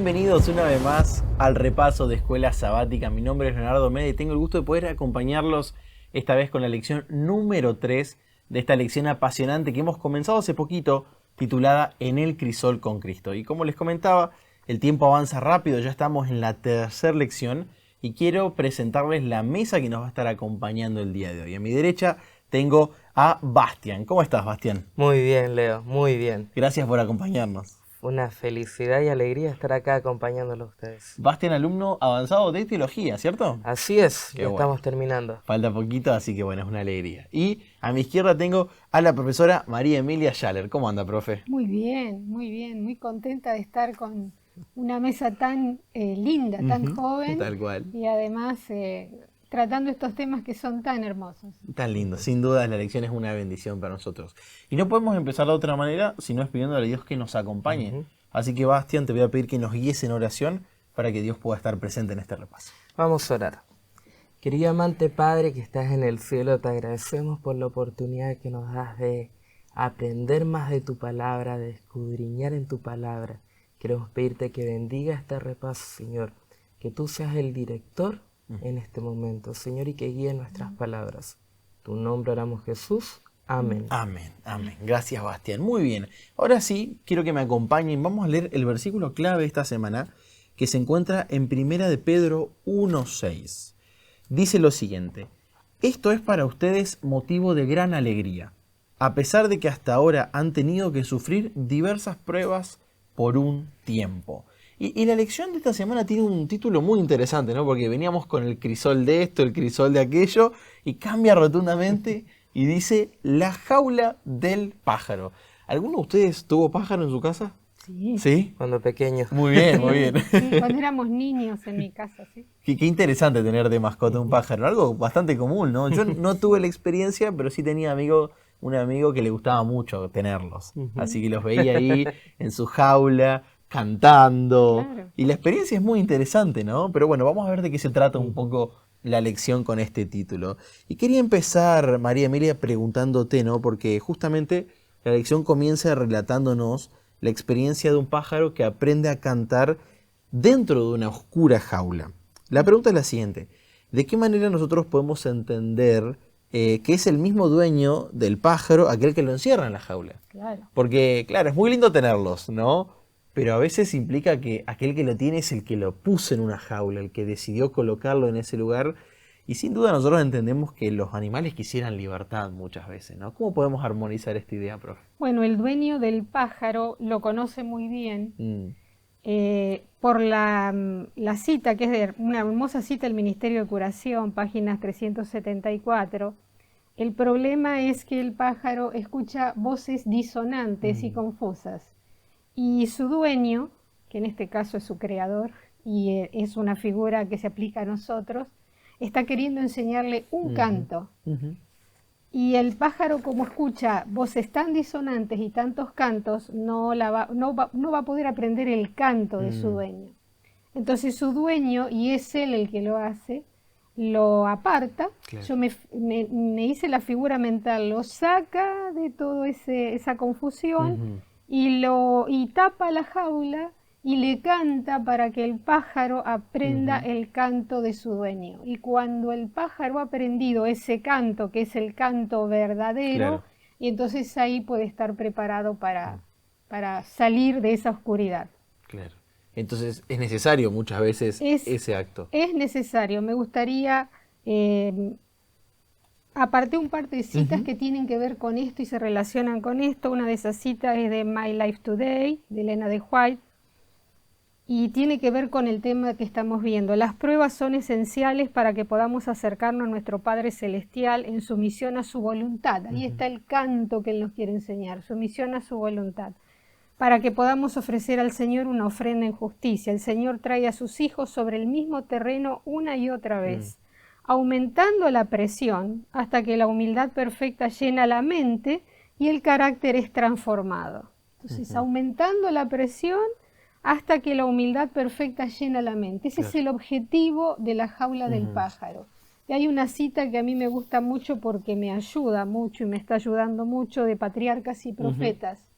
Bienvenidos una vez más al repaso de Escuela Sabática. Mi nombre es Leonardo Meda y tengo el gusto de poder acompañarlos esta vez con la lección número 3 de esta lección apasionante que hemos comenzado hace poquito, titulada En el crisol con Cristo. Y como les comentaba, el tiempo avanza rápido, ya estamos en la tercera lección y quiero presentarles la mesa que nos va a estar acompañando el día de hoy. A mi derecha tengo a Bastián. ¿Cómo estás, Bastián? Muy bien, Leo, muy bien. Gracias por acompañarnos. Una felicidad y alegría estar acá acompañándolo a ustedes. Bastián, alumno avanzado de teología, ¿cierto? Así es, Qué ya bueno. estamos terminando. Falta poquito, así que bueno, es una alegría. Y a mi izquierda tengo a la profesora María Emilia Schaller. ¿Cómo anda, profe? Muy bien, muy contenta de estar con una mesa tan linda, tan joven Tal cual. y además tratando estos temas que son tan hermosos. Tan lindo. Sin duda la lección es una bendición para nosotros. Y no podemos empezar de otra manera si no es pidiéndole a Dios que nos acompañe. Así que, Bastián, te voy a pedir que nos guíes en oración para que Dios pueda estar presente en este repaso. Vamos a orar. Querido amante Padre que estás en el cielo, te agradecemos por la oportunidad que nos das de aprender más de tu palabra, de escudriñar en tu palabra. Queremos pedirte que bendiga este repaso, Señor, que tú seas el director en este momento, Señor, y que guíe nuestras palabras. Tu nombre oramos, Jesús. Amén. Amén, amén. Gracias, Bastián. Muy bien. Ahora sí, quiero que me acompañen. Vamos a leer el versículo clave esta semana, que se encuentra en 1 de Pedro 1:6. Dice lo siguiente: esto es para ustedes motivo de gran alegría, a pesar de que hasta ahora han tenido que sufrir diversas pruebas por un tiempo. Y la lección de esta semana tiene un título muy interesante, ¿no? Porque veníamos con el crisol de esto, el crisol de aquello, y cambia rotundamente y dice la jaula del pájaro. ¿Alguno de ustedes tuvo pájaro en su casa? Sí. ¿Sí? Cuando pequeño. Muy bien, muy bien. Sí, cuando éramos niños en mi casa, sí. Qué interesante tener de mascota un pájaro, algo bastante común, ¿no? Yo no tuve la experiencia, pero sí tenía un amigo que le gustaba mucho tenerlos. Así que los veía ahí en su jaula, cantando. Claro. Y la experiencia es muy interesante, ¿no? Pero bueno, vamos a ver de qué se trata un poco la lección con este título. Y quería empezar, María Emilia, preguntándote, ¿no? Porque justamente la lección comienza relatándonos la experiencia de un pájaro que aprende a cantar dentro de una oscura jaula. La pregunta es la siguiente: ¿de qué manera nosotros podemos entender que es el mismo dueño del pájaro aquel que lo encierra en la jaula? Claro. Porque, claro, es muy lindo tenerlos, ¿no? Pero a veces implica que aquel que lo tiene es el que lo puso en una jaula, el que decidió colocarlo en ese lugar. Y sin duda nosotros entendemos que los animales quisieran libertad muchas veces, ¿no? ¿Cómo podemos armonizar esta idea, profe? Bueno, el dueño del pájaro lo conoce muy bien por la cita, que es de una hermosa cita del Ministerio de Curación, páginas 374. El problema es que el pájaro escucha voces disonantes y confusas. Y su dueño, que en este caso es su creador, y es una figura que se aplica a nosotros, está queriendo enseñarle un canto. Y el pájaro, como escucha voces tan disonantes y tantos cantos, no va a poder aprender el canto de su dueño. Entonces su dueño, y es él el que lo hace, lo aparta. Claro. Yo me hice la figura mental, lo saca de toda esa confusión y tapa la jaula y le canta para que el pájaro aprenda el canto de su dueño. Y cuando el pájaro ha aprendido ese canto, que es el canto verdadero, Claro. y entonces ahí puede estar preparado para salir de esa oscuridad. Claro. Entonces es necesario muchas veces ese acto. Es necesario. Me gustaría aparté un par de citas que tienen que ver con esto y se relacionan con esto. Una de esas citas es de My Life Today, de Elena de White, y tiene que ver con el tema que estamos viendo. Las pruebas son esenciales para que podamos acercarnos a nuestro Padre Celestial en sumisión a su voluntad. Ahí está el canto que Él nos quiere enseñar, sumisión a su voluntad. Para que podamos ofrecer al Señor una ofrenda en justicia. El Señor trae a sus hijos sobre el mismo terreno una y otra vez, aumentando la presión hasta que la humildad perfecta llena la mente y el carácter es transformado. Entonces, aumentando la presión hasta que la humildad perfecta llena la mente. Ese es el objetivo de la jaula del pájaro. Y hay una cita que a mí me gusta mucho porque me ayuda mucho y me está ayudando mucho, de Patriarcas y Profetas.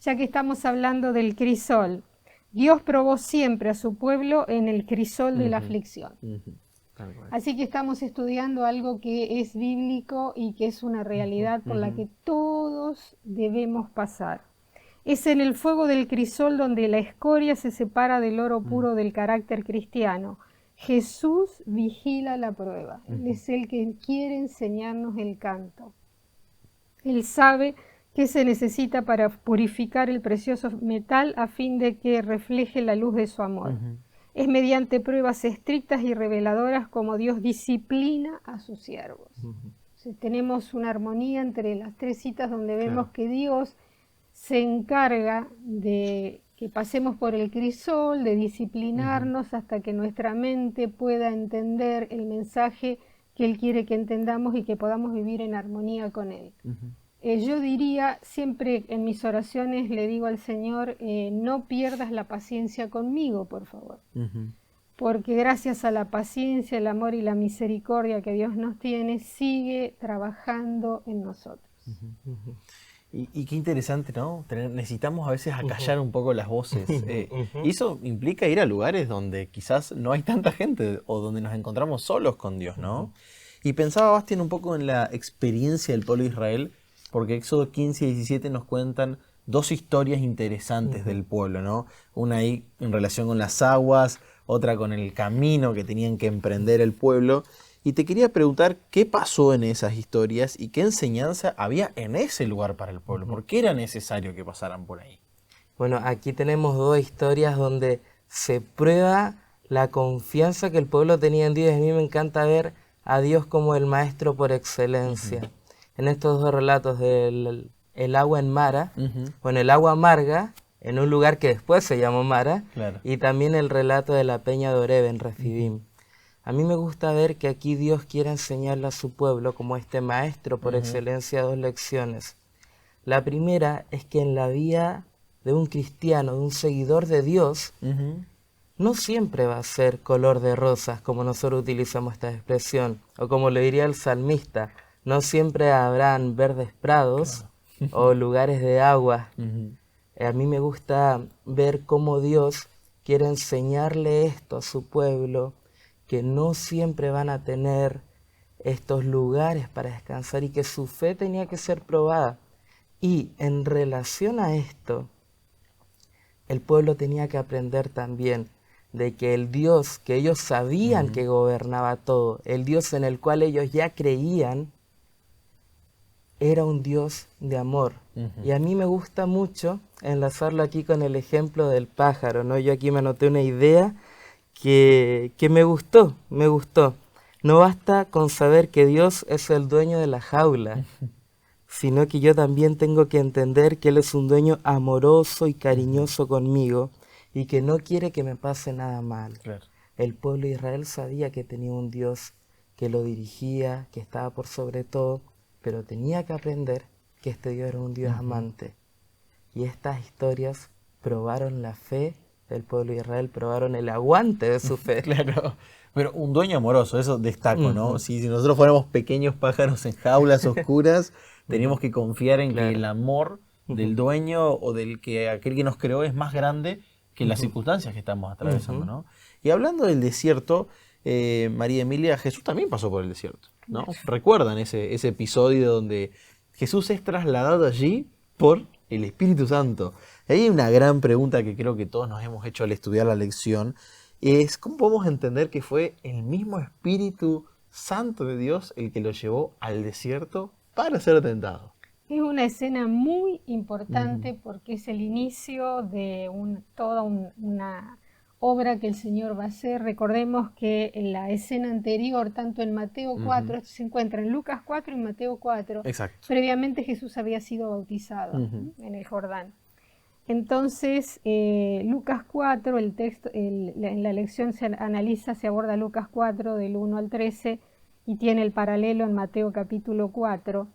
Ya que estamos hablando del crisol. Dios probó siempre a su pueblo en el crisol de la aflicción. Tal cual. Así que estamos estudiando algo que es bíblico y que es una realidad por la que todos debemos pasar. Es en el fuego del crisol donde la escoria se separa del oro puro del carácter cristiano. Jesús vigila la prueba. Él es el que quiere enseñarnos el canto. Él sabe qué se necesita para purificar el precioso metal a fin de que refleje la luz de su amor. Es mediante pruebas estrictas y reveladoras como Dios disciplina a sus siervos. Tenemos una armonía entre las tres citas donde vemos que Dios se encarga de que pasemos por el crisol, de disciplinarnos hasta que nuestra mente pueda entender el mensaje que Él quiere que entendamos y que podamos vivir en armonía con Él. Yo diría, siempre en mis oraciones le digo al Señor, no pierdas la paciencia conmigo, por favor. Porque gracias a la paciencia, el amor y la misericordia que Dios nos tiene, sigue trabajando en nosotros. Y qué interesante, ¿no? Necesitamos a veces acallar un poco las voces. Y eso implica ir a lugares donde quizás no hay tanta gente o donde nos encontramos solos con Dios, ¿no? Y pensaba, Bastián, un poco en la experiencia del pueblo de Israel, porque Éxodo 15 y 17 nos cuentan dos historias interesantes del pueblo, ¿no? Una ahí en relación con las aguas, otra con el camino que tenían que emprender el pueblo. Y te quería preguntar qué pasó en esas historias y qué enseñanza había en ese lugar para el pueblo. ¿Por qué era necesario que pasaran por ahí? Bueno, aquí tenemos dos historias donde se prueba la confianza que el pueblo tenía en Dios. A mí me encanta ver a Dios como el maestro por excelencia. En estos dos relatos del el agua en Mara, bueno, el agua amarga, en un lugar que después se llamó Mara, y también el relato de la peña de Oreb en Refidim. A mí me gusta ver que aquí Dios quiere enseñarle a su pueblo, como este maestro por excelencia, dos lecciones. La primera es que en la vida de un cristiano, de un seguidor de Dios, no siempre va a ser color de rosas, como nosotros utilizamos esta expresión, o como lo diría el salmista, no siempre habrán verdes prados o lugares de agua. A mí me gusta ver cómo Dios quiere enseñarle esto a su pueblo, que no siempre van a tener estos lugares para descansar y que su fe tenía que ser probada. Y en relación a esto, el pueblo tenía que aprender también de que el Dios que ellos sabían que gobernaba todo, el Dios en el cual ellos ya creían, era un Dios de amor. Y a mí me gusta mucho enlazarlo aquí con el ejemplo del pájaro, ¿no? Yo aquí me anoté una idea que me gustó. No basta con saber que Dios es el dueño de la jaula, sino que yo también tengo que entender que Él es un dueño amoroso y cariñoso conmigo y que no quiere que me pase nada mal. El pueblo de Israel sabía que tenía un Dios que lo dirigía, que estaba por sobre todo, pero tenía que aprender que este Dios era un Dios amante. Y estas historias probaron la fe del pueblo de Israel, probaron el aguante de su fe. Claro, pero un dueño amoroso, eso destaco, ¿no? Si nosotros fuéramos pequeños pájaros en jaulas oscuras, tenemos que confiar en que el amor del dueño o aquel que nos creó es más grande que las circunstancias que estamos atravesando, ¿no? Y hablando del desierto, María Emilia, Jesús también pasó por el desierto, ¿no? ¿Recuerdan ese episodio donde Jesús es trasladado allí por el Espíritu Santo? Hay una gran pregunta que creo que todos nos hemos hecho al estudiar la lección, es ¿cómo podemos entender que fue el mismo Espíritu Santo de Dios el que lo llevó al desierto para ser tentado? Es una escena muy importante porque es el inicio de toda una obra que el Señor va a hacer. Recordemos que en la escena anterior, tanto en Mateo 4, esto se encuentra en Lucas 4 y Mateo 4, previamente Jesús había sido bautizado en el Jordán. Entonces, Lucas 4, el texto, en la lección se analiza, se aborda Lucas 4 del 1 al 13 y tiene el paralelo en Mateo capítulo 4.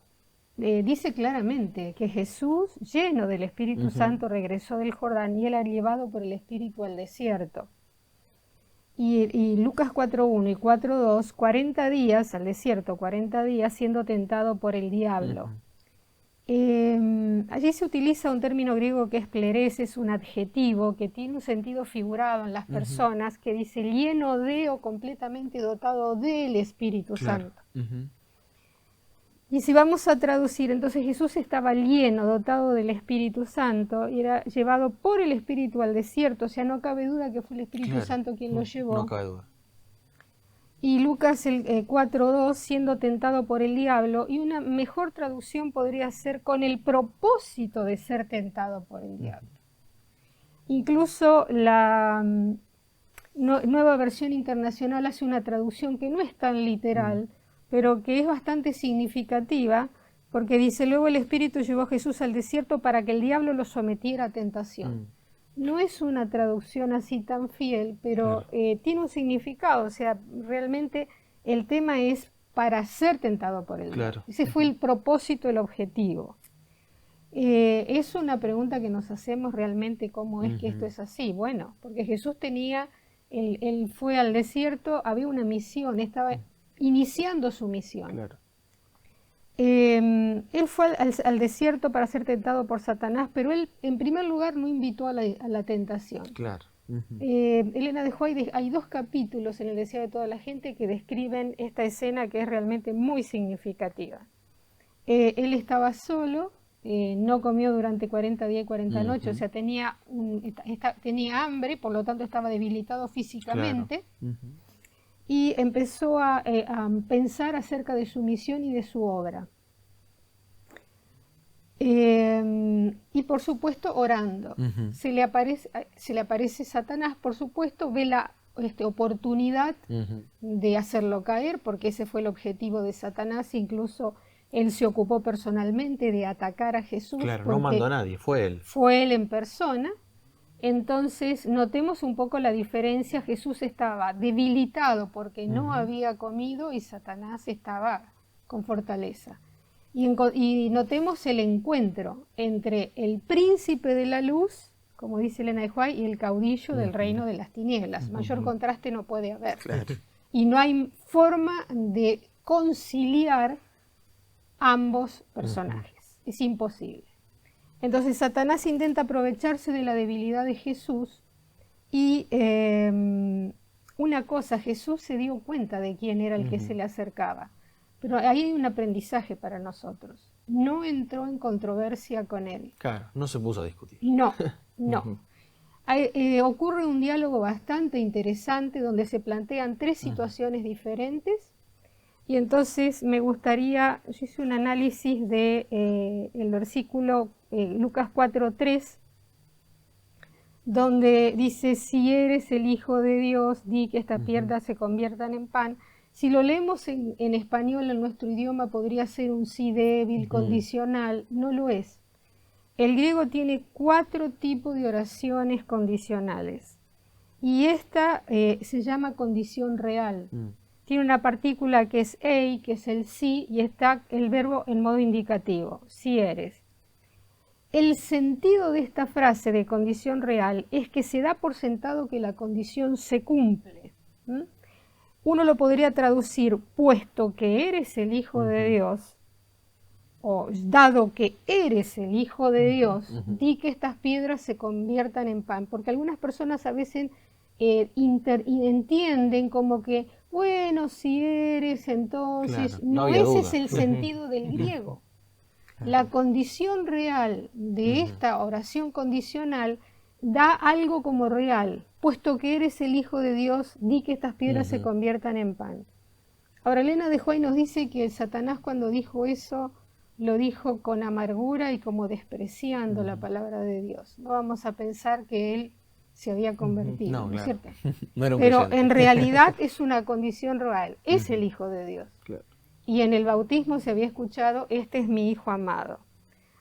Dice claramente que Jesús, lleno del Espíritu Santo, regresó del Jordán y él era llevado por el Espíritu al desierto. Y Lucas 4.1 y 4.2, 40 días al desierto, 40 días siendo tentado por el diablo. Allí se utiliza un término griego que es plerés, es un adjetivo que tiene un sentido figurado en las personas, que dice lleno de o completamente dotado del Espíritu Santo. Y si vamos a traducir, entonces Jesús estaba lleno, dotado del Espíritu Santo, y era llevado por el Espíritu al desierto, o sea, no cabe duda que fue el Espíritu Santo quien lo llevó. No cabe duda. Y Lucas 4:2, siendo tentado por el diablo, y una mejor traducción podría ser con el propósito de ser tentado por el diablo. Incluso la Nueva Versión Internacional hace una traducción que no es tan literal, pero que es bastante significativa, porque dice, luego el Espíritu llevó a Jesús al desierto para que el diablo lo sometiera a tentación. No es una traducción así tan fiel, pero tiene un significado, o sea, realmente el tema es para ser tentado por el diablo. Ese fue el propósito, el objetivo. Es una pregunta que nos hacemos realmente, ¿cómo es que esto es así? Bueno, porque Jesús tenía, él fue al desierto, había una misión, estaba iniciando su misión. Él fue al desierto para ser tentado por Satanás, pero él en primer lugar no invitó a la tentación. Elena de White, hay 2 capítulos en el Deseo de toda la gente que describen esta escena que es realmente muy significativa. Él estaba solo, no comió durante 40 días y 40 noches, o sea, tenía hambre, por lo tanto estaba debilitado físicamente. Y empezó a pensar acerca de su misión y de su obra. Y por supuesto orando. Se le aparece Satanás, por supuesto, ve la oportunidad de hacerlo caer, porque ese fue el objetivo de Satanás. Incluso él se ocupó personalmente de atacar a Jesús. No mandó a nadie, fue él. Fue él en persona. Entonces, notemos un poco la diferencia. Jesús estaba debilitado porque no había comido y Satanás estaba con fortaleza. Y notemos el encuentro entre el príncipe de la luz, como dice Elena de White, y el caudillo del reino de las tinieblas. Mayor contraste no puede haber. Y no hay forma de conciliar ambos personajes. Es imposible. Entonces Satanás intenta aprovecharse de la debilidad de Jesús y una cosa, Jesús se dio cuenta de quién era el que se le acercaba, pero ahí hay un aprendizaje para nosotros. No entró en controversia con él. Claro, no se puso a discutir. No. Ocurre un diálogo bastante interesante donde se plantean 3 situaciones diferentes. Y entonces me gustaría, yo hice un análisis de el versículo Lucas 4:3, donde dice, si eres el Hijo de Dios, di que estas piedras se conviertan en pan. Si lo leemos en español, en nuestro idioma, podría ser un sí débil, condicional. No lo es. El griego tiene 4 tipos de oraciones condicionales. Y esta se llama condición real. Tiene una partícula que es ei, que es el sí, y está el verbo en modo indicativo, si eres. El sentido de esta frase de condición real es que se da por sentado que la condición se cumple. Uno lo podría traducir, puesto que eres el Hijo de Dios, o dado que eres el Hijo de Dios, di que estas piedras se conviertan en pan. Porque algunas personas a veces entienden como que, bueno, si eres, entonces... No, ese es el sentido del griego. La condición real de esta oración condicional da algo como real. Puesto que eres el Hijo de Dios, di que estas piedras se conviertan en pan. Ahora, Elena de White nos dice que Satanás, cuando dijo eso, lo dijo con amargura y como despreciando la palabra de Dios. No vamos a pensar que él se había convertido, ¿no es cierto? No era un Pero creyente. en realidad es una condición real, es el Hijo de Dios. Y en el bautismo se había escuchado, este es mi Hijo amado.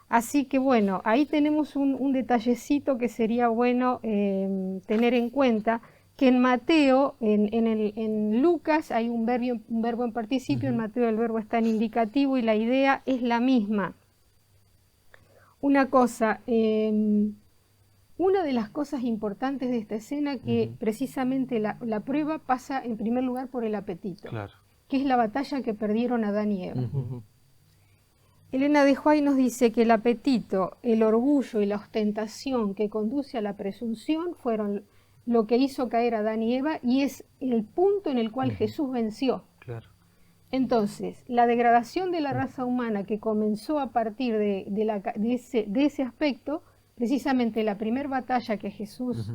Así que bueno, ahí tenemos un detallecito que sería bueno tener en cuenta, que en Mateo, en Lucas hay un verbo en participio, en Mateo el verbo está en indicativo y la idea es la misma. Una cosa... Una de las cosas importantes de esta escena que precisamente la prueba pasa en primer lugar por el apetito, que es la batalla que perdieron Adán y Eva. Elena de White nos dice que el apetito, el orgullo y la ostentación que conduce a la presunción fueron lo que hizo caer a Adán y Eva y es el punto en el cual Jesús venció. Claro. Entonces, la degradación de la raza humana que comenzó a partir de ese aspecto, precisamente la primera batalla que Jesús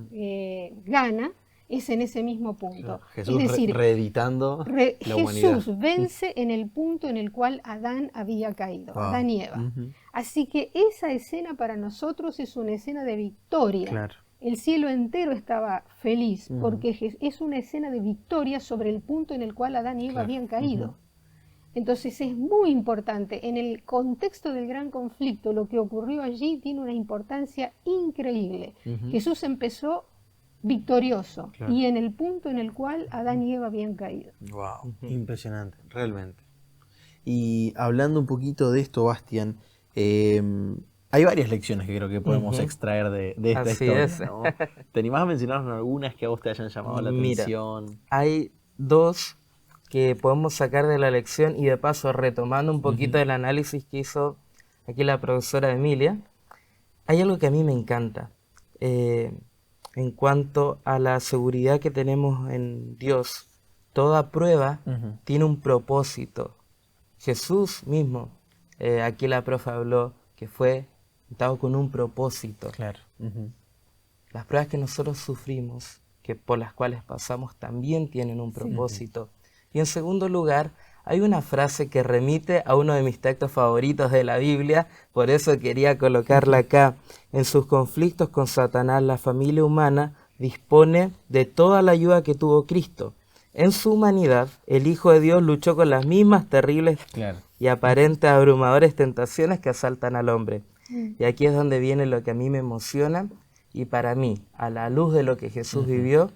gana, es en ese mismo punto. Claro. Jesús es decir, reeditando la humanidad. Jesús vence en el punto en el cual Adán había caído, Wow. Adán y Eva. Así que esa escena para nosotros es una escena de victoria. Claro. El cielo entero estaba feliz porque es una escena de victoria sobre el punto en el cual Adán y Eva habían caído. Entonces es muy importante. En el contexto del gran conflicto, lo que ocurrió allí tiene una importancia increíble. Jesús empezó victorioso y en el punto en el cual Adán y Eva habían caído. Wow, impresionante, realmente. Y hablando un poquito de esto, Bastián, hay varias lecciones que creo que podemos extraer de esta Así historia, es. ¿no? ¿Te animás a mencionarnos algunas que a vos te hayan llamado la atención? Hay dos que podemos sacar de la lección y de paso retomando un poquito el análisis que hizo aquí la profesora Emilia. Hay algo que a mí me encanta en cuanto a la seguridad que tenemos en Dios. Toda prueba tiene un propósito. Jesús mismo, aquí la profe habló que fue dado con un propósito. Claro. Las pruebas que nosotros sufrimos, que por las cuales pasamos, también tienen un propósito. Y en segundo lugar, hay una frase que remite a uno de mis textos favoritos de la Biblia, por eso quería colocarla acá. En sus conflictos con Satanás, la familia humana dispone de toda la ayuda que tuvo Cristo. En su humanidad, el Hijo de Dios luchó con las mismas terribles y aparentes abrumadores tentaciones que asaltan al hombre. Y aquí es donde viene lo que a mí me emociona y para mí, a la luz de lo que Jesús vivió,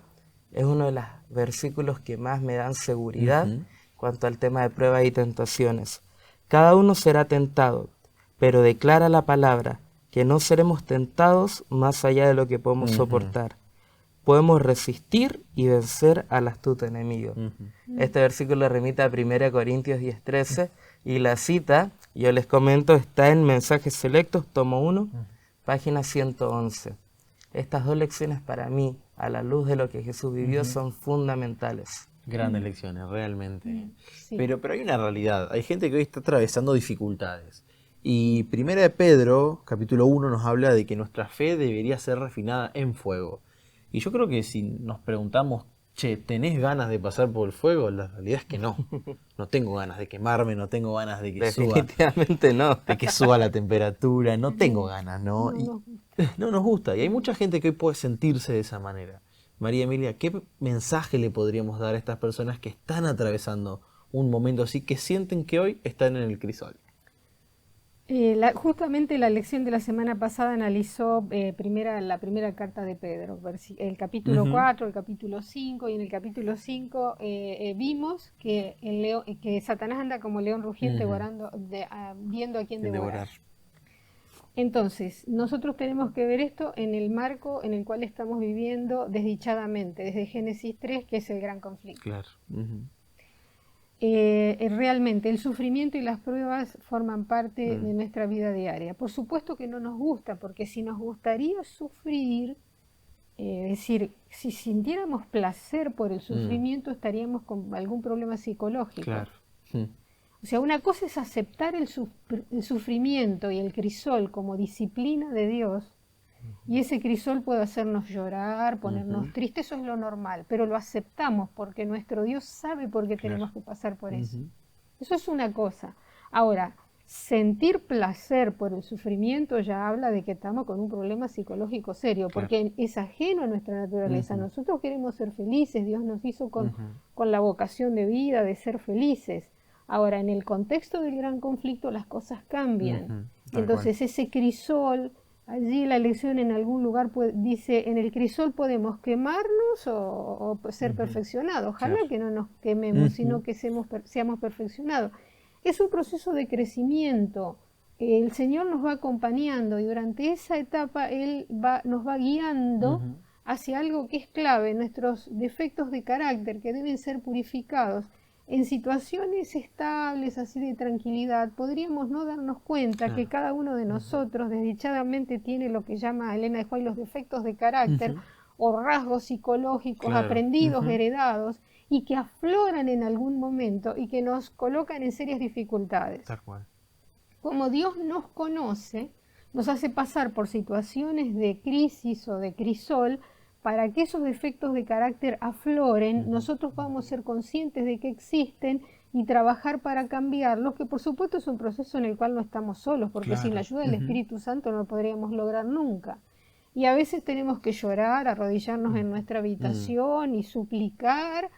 es uno de los versículos que más me dan seguridad cuanto al tema de pruebas y tentaciones. Cada uno será tentado, pero declara la palabra que no seremos tentados más allá de lo que podemos soportar. Podemos resistir y vencer al astuto enemigo. Este versículo remite a 1 Corintios 10:13 y la cita, yo les comento, está en Mensajes Selectos, tomo 1, página 111. Estas dos lecciones para mí, a la luz de lo que Jesús vivió, son fundamentales. Grandes lecciones, realmente. Sí. Pero hay una realidad. Hay gente que hoy está atravesando dificultades. Y 1 de Pedro, capítulo 1, nos habla de que nuestra fe debería ser refinada en fuego. Y yo creo que si nos preguntamos, che, ¿tenés ganas de pasar por el fuego? La realidad es que no. No tengo ganas de quemarme, no tengo ganas de que Definitivamente no. De que suba la temperatura, no tengo ganas, ¿no? No nos gusta. Y hay mucha gente que hoy puede sentirse de esa manera. María Emilia, ¿qué mensaje le podríamos dar a estas personas que están atravesando un momento así, que sienten que hoy están en el crisol? Justamente la lección de la semana pasada analizó la primera carta de Pedro, el capítulo 4, el capítulo 5, y en el capítulo 5 vimos que, que Satanás anda como león rugiente viendo a quién devorar. Entonces, nosotros tenemos que ver esto en el marco en el cual estamos viviendo desdichadamente, desde Génesis 3, que es el gran conflicto. Claro. Realmente el sufrimiento y las pruebas forman parte de nuestra vida diaria. Por supuesto que no nos gusta, porque si nos gustaría sufrir, es decir, si sintiéramos placer por el sufrimiento, estaríamos con algún problema psicológico. Claro. O sea, una cosa es aceptar el sufrimiento y el crisol como disciplina de Dios, y ese crisol puede hacernos llorar, ponernos tristes, eso es lo normal, pero lo aceptamos porque nuestro Dios sabe por qué tenemos que pasar por eso. Eso es una cosa. Ahora, sentir placer por el sufrimiento ya habla de que estamos con un problema psicológico serio, porque es ajeno a nuestra naturaleza. Nosotros queremos ser felices, Dios nos hizo con la vocación de vida, de ser felices. Ahora, en el contexto del gran conflicto las cosas cambian. Entonces ese crisol, allí la lección en algún lugar dice, en el crisol podemos quemarnos o ser perfeccionados. Ojalá que no nos quememos, sino que seamos perfeccionados. Es un proceso de crecimiento. El Señor nos va acompañando y durante esa etapa Él nos va guiando hacia algo que es clave, nuestros defectos de carácter que deben ser purificados. en situaciones estables, así de tranquilidad, podríamos no darnos cuenta que cada uno de nosotros desdichadamente tiene lo que llama Elena de White los defectos de carácter o rasgos psicológicos aprendidos, heredados, y que afloran en algún momento y que nos colocan en serias dificultades. Tal cual. Como Dios nos conoce, nos hace pasar por situaciones de crisis o de crisol para que esos defectos de carácter afloren, nosotros podamos ser conscientes de que existen y trabajar para cambiarlos, que por supuesto es un proceso en el cual no estamos solos, porque sin la ayuda del Espíritu Santo no lo podríamos lograr nunca. Y a veces tenemos que llorar, arrodillarnos en nuestra habitación y suplicar,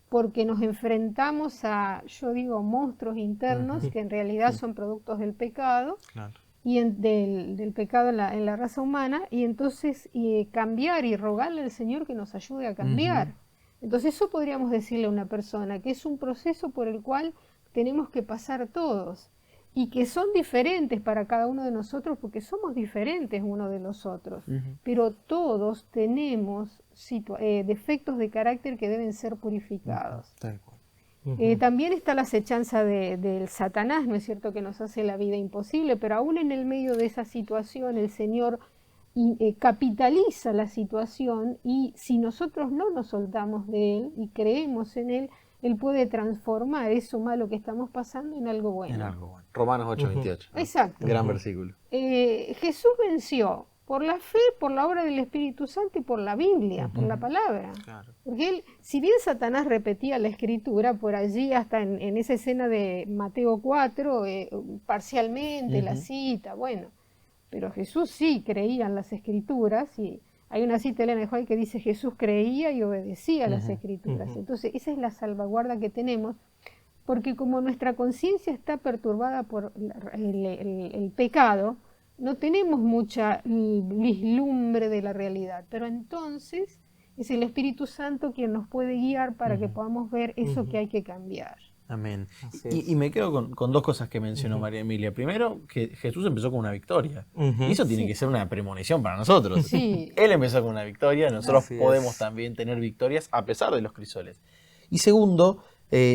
porque nos enfrentamos a, yo digo, monstruos internos que en realidad son productos del pecado. Claro. Y del pecado en la raza humana, y entonces cambiar y rogarle al Señor que nos ayude a cambiar. Entonces eso podríamos decirle a una persona, que es un proceso por el cual tenemos que pasar todos, y que son diferentes para cada uno de nosotros, porque somos diferentes uno de los otros, pero todos tenemos defectos de carácter que deben ser purificados. Tal cual. También está la acechanza del Satanás, ¿no es cierto?, que nos hace la vida imposible, pero aún en el medio de esa situación el Señor capitaliza la situación, y si nosotros no nos soltamos de Él y creemos en Él, Él puede transformar eso malo que estamos pasando en algo bueno. En algo bueno. Romanos 8:28. ¿no? Exacto. Gran versículo. Jesús venció por la fe, por la obra del Espíritu Santo y por la Biblia, por la palabra. Claro. Porque él, si bien Satanás repetía la Escritura, por allí hasta en esa escena de Mateo 4, parcialmente la cita, bueno, pero Jesús sí creía en las Escrituras, y hay una cita de Elena de White que dice Jesús creía y obedecía a las Escrituras. Entonces esa es la salvaguarda que tenemos, porque como nuestra conciencia está perturbada por el pecado, no tenemos mucha vislumbre de la realidad, pero entonces es el Espíritu Santo quien nos puede guiar para que podamos ver eso que hay que cambiar. Amén. Y me quedo con dos cosas que mencionó María Emilia. Primero, que Jesús empezó con una victoria. Y eso tiene que ser una premonición para nosotros. Sí. Él empezó con una victoria, nosotros Así podemos es. también tener victorias a pesar de los crisoles. Y segundo,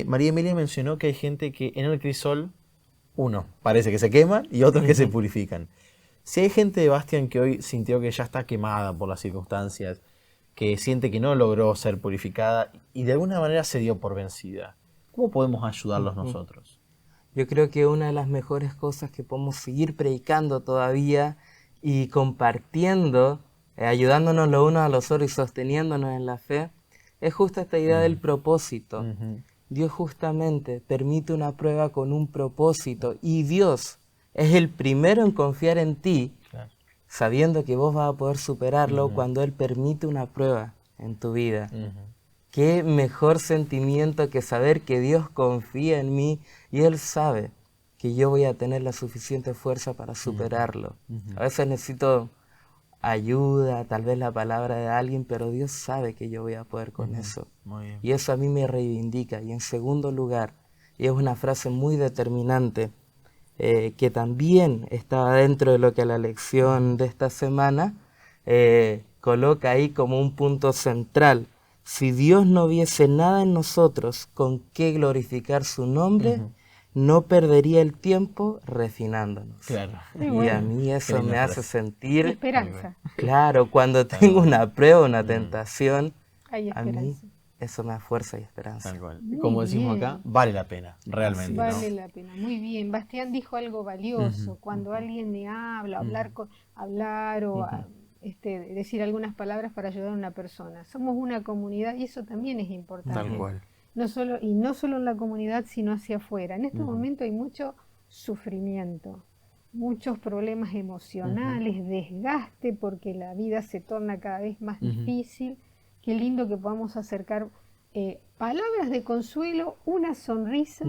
María Emilia mencionó que hay gente que en el crisol, uno, parece que se quema y otros que se purifican. Si hay gente de Bastián que hoy sintió que ya está quemada por las circunstancias, que siente que no logró ser purificada y de alguna manera se dio por vencida, ¿cómo podemos ayudarlos nosotros? Yo creo que una de las mejores cosas que podemos seguir predicando todavía y compartiendo, ayudándonos los unos a los otros y sosteniéndonos en la fe, es justo esta idea del propósito. Dios justamente permite una prueba con un propósito, y Dios es el primero en confiar en ti, Claro. sabiendo que vos vas a poder superarlo cuando Él permite una prueba en tu vida. Qué mejor sentimiento que saber que Dios confía en mí y Él sabe que yo voy a tener la suficiente fuerza para superarlo. A veces necesito ayuda, tal vez la palabra de alguien, pero Dios sabe que yo voy a poder con eso. Muy bien. Y eso a mí me reivindica. Y en segundo lugar, y es una frase muy determinante, que también estaba dentro de lo que la lección de esta semana coloca ahí como un punto central. Si Dios no viese nada en nosotros con qué glorificar su nombre, no perdería el tiempo refinándonos. Claro. Y a mí eso me hace sentir, Esperanza. claro, cuando tengo una prueba, una tentación, Hay a mí esperanza. eso me da fuerza y esperanza. Tal cual. Muy Como decimos bien. acá, vale la pena, realmente. ¿no? Vale la pena, muy bien. Bastián dijo algo valioso. Cuando alguien me habla, hablar o decir algunas palabras para ayudar a una persona. Somos una comunidad y eso también es importante. Tal cual. No solo en la comunidad, sino hacia afuera. En este momento hay mucho sufrimiento, muchos problemas emocionales, desgaste, porque la vida se torna cada vez más difícil. Qué lindo que podamos acercar palabras de consuelo, una sonrisa,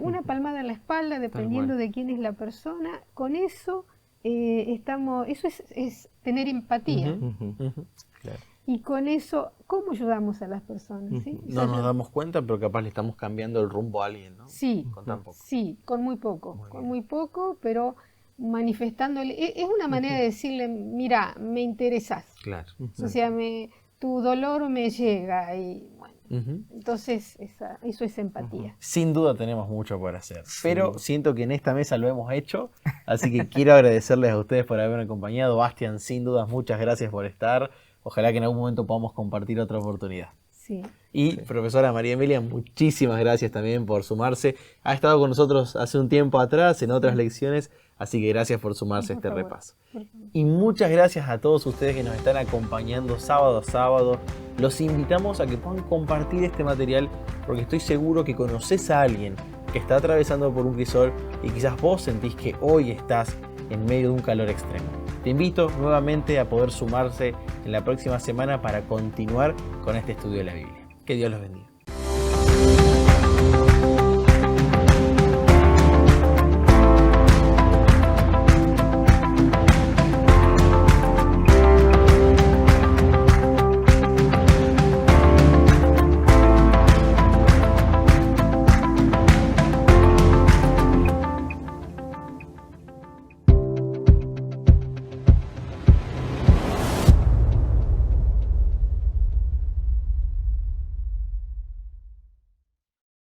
una palmada en la espalda, dependiendo de quién es la persona. Con eso eso es tener empatía. Claro. Y con eso, ¿cómo ayudamos a las personas? ¿sí? No nos damos cuenta, pero capaz le estamos cambiando el rumbo a alguien, ¿no? Sí, Con tan poco. sí, con muy poco, pero manifestándole. Es una manera de decirle, mira, me interesás. Claro. O sea, tu dolor me llega y bueno, Entonces, eso es empatía. Sin duda tenemos mucho por hacer, pero siento que en esta mesa lo hemos hecho, así que quiero agradecerles a ustedes por haberme acompañado. Bastian, sin dudas, muchas gracias por estar. Ojalá que en algún momento podamos compartir otra oportunidad. Sí. Y profesora María Emilia, muchísimas gracias también por sumarse. Ha estado con nosotros hace un tiempo atrás en otras lecciones, así que gracias por sumarse a este repaso. Y muchas gracias a todos ustedes que nos están acompañando sábado a sábado. Los invitamos a que puedan compartir este material porque estoy seguro que conoces a alguien que está atravesando por un crisol y quizás vos sentís que hoy estás en medio de un calor extremo. Te invito nuevamente a poder sumarse en la próxima semana para continuar con este estudio de la Biblia. Que Dios los bendiga.